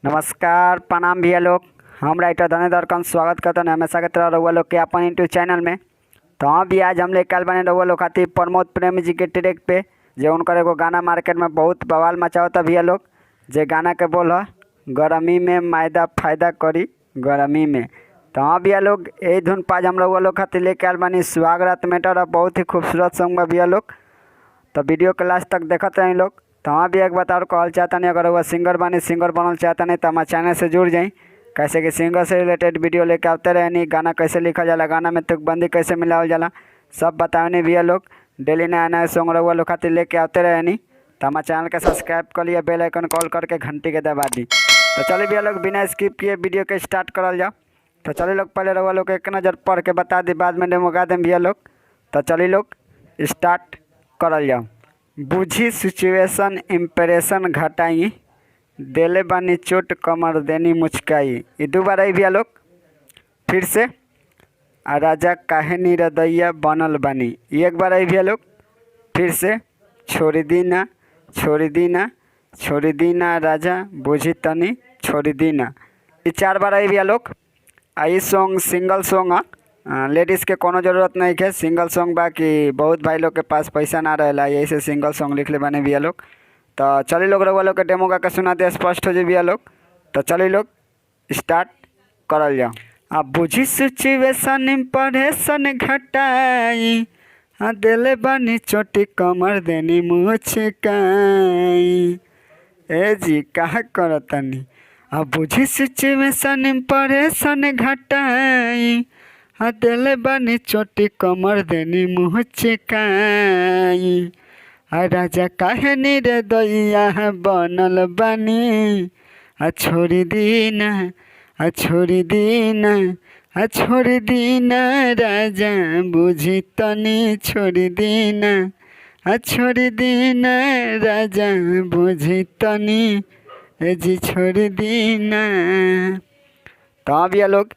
नमस्कार प्रणाम भैया लोग। हम राइटर धनेधर कंस स्वागत करते हैं हमेशा की तरह रउआ लोग के अपन यूट्यूब चैनल में। तो हाँ भी आज हम लेके आल बने रउआ लोग खातिर प्रमोद प्रेमी जी के ट्रैक पे जो उनकर एगो गाना मार्केट में बहुत बवाल मचावता भैया लोग। जे गाना के बोल है गर्मी में मैदा फायदा करी गर्मी में। तो हाँ भैया लोग यही धुन पाज हम रउआ लोग खातिर लेके आल बनी सुहाग रात मैटर। बहुत ही खूबसूरत सॉन्ग बा भैया लोग। तो वीडियो के लास्ट तक देखते रही लोग। तो हाँ भी एक बात और कहल चाहता नहीं, अगर वह सिंगर बनी सिंगर बनल चाहता नहीं तो हमारे चैनल से जुड़ जाई। कैसे कि सिंगर से रिलेटेड वीडियो लेके आते रहे नहीं, गाना कैसे लिखा जाला, गाना में तुकबंदी कैसे मिलावल जाला, सब बताओ नहीं भैया लोग। डेली नया नया सॉन्ग रहुआ लोग खातिर लेके आते रहे नहीं। तो हमारे चैनल के सब्सक्राइब कर लिया, बेल आइकन कॉल करके घंटी के दबा दी। तो चलिए भैया लोग बिना स्किप किए वीडियो के स्टार्ट करल जाओ। तो चलिए लोग पहले रहुआ लोग एक नज़र पढ़ के बता दी, बाद में डेमो गा दें भैया लोग। तो चलिए लोग स्टार्ट करल जाओ। बुझी सिचुएशन इम्प्रेशन घटाई देले बानी चोट कमर देनी मुचकाई। ये दोबारा ही भैया लोग फिर से। राजा काहे निरदैया बनल बानी, एक बार आई भैया लोग फिर से। छोड़ दीना छोड़ दीना छोड़ दीना राजा बुझी तनी छोड़ दीना। ये 4 बार आई भैया लोग। आई सॉन्ग सिंगल सॉन्ग है, लेडीज़ के कोनो ज़रूरत नहीं है। सिंगल सॉन्ग बा कि बहुत भाई लोग के पास पैसा ना रहेला, यही से सिंगल सॉन्ग लिख ले बने भैया लोग। तो चलिए लोग रउआ लोग के डेमो गा के सुना दे, स्पष्ट हो जाए भैया लोग। तो चलिए लोग स्टार्ट करल जाओ। अब बुझी सिचुएशन इम्प्रेशन घटाई दिले बानी चोटी कमर देनी मुचकाई। ए जी कहा करतनी। अब बुझी सिचुएशन इम्प्रेशन घटाई दिले बानी चोटी कमर देनी मुचकाई। राजा काहे निरदैया बनल बानी छोड़ दीना छोड़ दीना छोड़ दीना राजा बुझी तनी छोड़ दीना छोड़ दीना राजा बुझी तनी जी छोड़ दीना। तो हाँ भैया लोग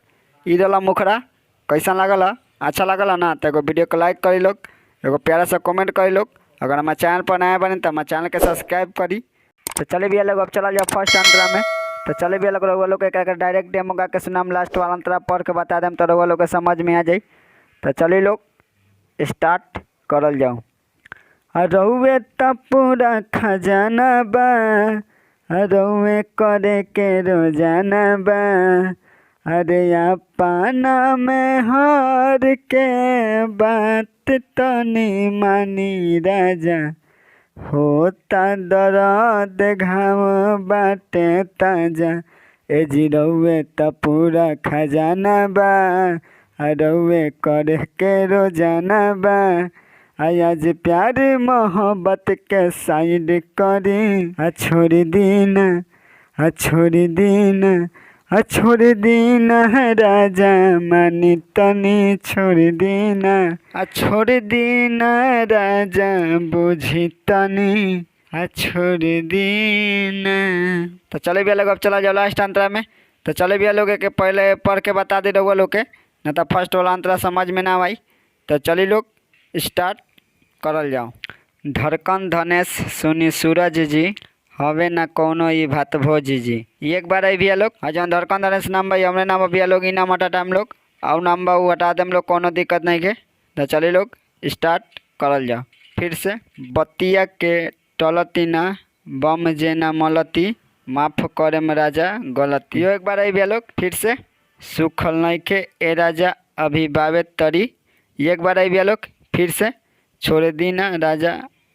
ई रहा मुखड़ा कैसा लगल है, अच्छा लगल है ना? तो एगो वीडियो को लाइक करी लोग, एगो प्यारा सा कमेंट करी लोग। अगर हमारे चैनल पर नया बने तो हमारे चैनल के सब्सक्राइब करी। तो चले भैया लोग अब चला जाओ फर्स्ट अंतरा में। तो चले भैया लोग रउआ लोग के डायरेक्ट डेमो गा के सुनाम, लास्ट वाला अंतरा पढ़ के बता देम तो रउआ लोग के समझ में आ जाई। तो चलिए लोग स्टार्ट करल जाओ। रउए त पूरा खजाना बा रउए करे के रोजाना बा। अरे अपना में हर के बात तनी मानी राजा होता दर्द घाव बाटे ताजा। ए जी रउए त पूरा खजाना बा रउए करे के रोजाना बा। आज प्यार मोहब्बत के साइड करी छोड़ दीना छोड़ दीना छोड़ दीना राजा मानी तनी छोड़ दीना छोड़ दीना राजा बुझी तनी छोड़ दीना। तो चले भैया लोग अब चला जाओ लास्ट अंतरा में। तो चले भैया लोग के पहले पढ़ के बता दे रउआ लोग के, न तो फर्स्ट वाला अंतरा समझ में ना आई। तो चलिए लोग स्टार्ट करल जाओ। धड़कन धनेश सुनी सूरज जी हवे ना कौनो ई भात भोज जी। एक बार आई भैया लोग। जौन धड़कन धनेश नाम भाई हमरे नाम भैया लोग, ई नाम हटा टाइम लोग और नाम बा वो हटा देम लोग, कोनो दिक्कत नहीं है। तो चलिए लोग स्टार्ट करल जाओ फिर से। बतिया के टलती ना बम जे ना मलती माफ करे में राजा गलती। एक बार आई भैया लोग फिर से। सुखल नहीं के ए राजा अभी बावे तरी। एक बार आई भैया लोग फिर से। छोड़ दीना राजा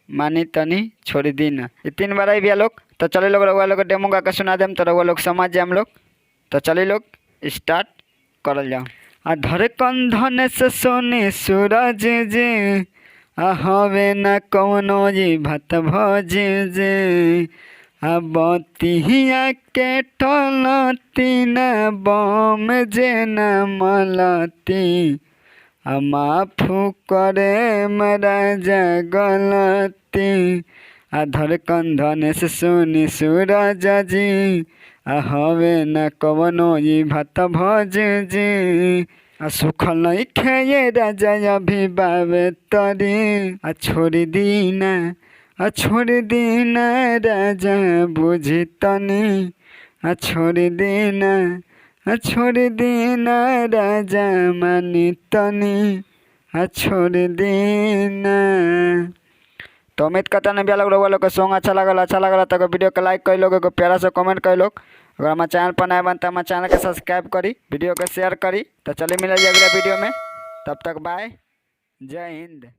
मानी तनी छोड़ दीना। ये 3 बार आई भैया लोग। तो चले लोग रउआ लोग डेमो गा के सुना देम तो रउआ लोग समझ जाए हम लोग। तो चलिए लोग स्टार्ट करल जाओ। धड़कन धनेश सोनी सूरज जी हवे न कौनो जी भात भोज जी। बतिया के टलती न बम जे न मलती माफू करे महाराजा गलती। धड़कन धनेश सोनी सूरज जी हवे न कवनो ई भात भोज जी। सुखल नहीं खे राजा अभी बावे तरी छोड़ दीना छोड़ दीना राजा बुझी तनी छोड़ देना छोड़ देना राजा मानी तनी छोड़ देना। तो उम्मीद करता नहीं भी लोग को सॉन्ग अच्छा लगल तो वीडियो को लाइक कर लोग, एगो प्यारा से कमेंट कर लोग। अगर हमारे चैनल पर नया बनता हमारे चैनल के सब्सक्राइब करी, वीडियो को शेयर करी। तो चलिए मिल अगले वीडियो में, तब तक बाय, जय हिंद।